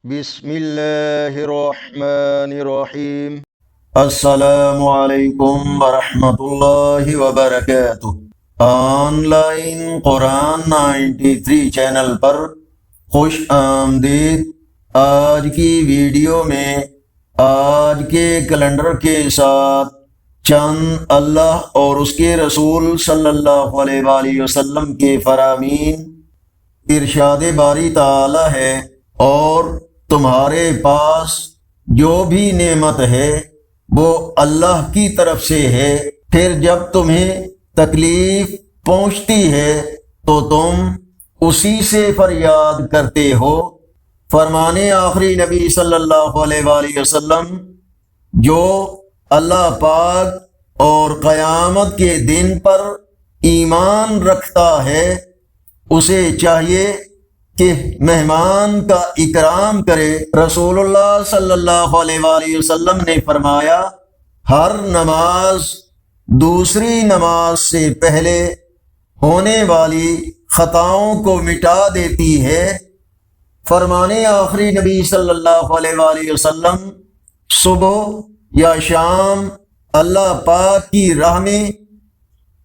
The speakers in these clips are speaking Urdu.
بسم اللہ الرحمن الرحیم۔ السلام علیکم ورحمۃ اللہ وبرکاتہ۔ آن لائن قرآن 93 چینل پر خوش آمدید۔ آج کی ویڈیو میں آج کے کیلنڈر کے ساتھ چند اللہ اور اس کے رسول صلی اللہ علیہ وآلہ وسلم کے فرامین ارشاد باری تعالی ہے، اور تمہارے پاس جو بھی نعمت ہے وہ اللہ کی طرف سے ہے، پھر جب تمہیں تکلیف پہنچتی ہے تو تم اسی سے فریاد کرتے ہو۔ فرمان آخری نبی صلی اللہ علیہ وآلہ وسلم، جو اللہ پاک اور قیامت کے دن پر ایمان رکھتا ہے اسے چاہیے کہ مہمان کا اکرام کرے۔ رسول اللہ صلی اللہ علیہ وآلہ وسلم نے فرمایا، ہر نماز دوسری نماز سے پہلے ہونے والی خطاؤں کو مٹا دیتی ہے۔ فرمان آخری نبی صلی اللہ علیہ وآلہ وسلم، صبح یا شام اللہ پاک کی راہ میں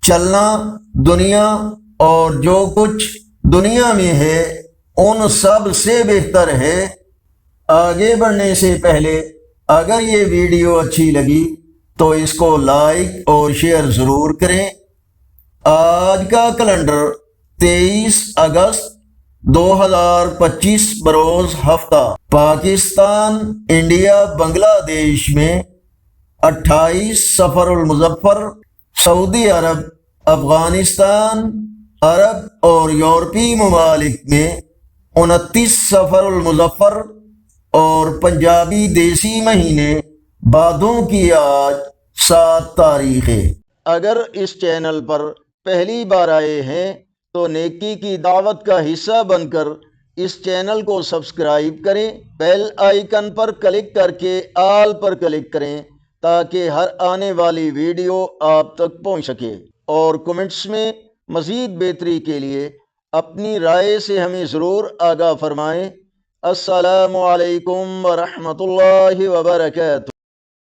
چلنا دنیا اور جو کچھ دنیا میں ہے ان سب سے بہتر ہے۔ آگے بڑھنے سے پہلے اگر یہ ویڈیو اچھی لگی تو اس کو لائک اور شیئر ضرور کریں۔ آج کا کیلنڈر 23 اگست 2025 بروز ہفتہ پاکستان انڈیا بنگلہ دیش میں 28 صفر المظفر، سعودی عرب، افغانستان، عرب اور یورپی ممالک میں 29 صفر المظفر، اور پنجابی دیسی مہینے بھادوں کی آج 7 تاریخ ہے۔ اگر اس چینل پر پہلی بار آئے ہیں تو نیکی کی دعوت کا حصہ بن کر اس چینل کو سبسکرائب کریں، بیل آئیکن پر کلک کر کے آل پر کلک کریں تاکہ ہر آنے والی ویڈیو آپ تک پہنچ سکے، اور کمنٹس میں مزید بہتری کے لیے اپنی رائے سے ہمیں ضرور آگاہ فرمائیں۔ السلام علیکم ورحمۃ اللہ وبرکاتہ۔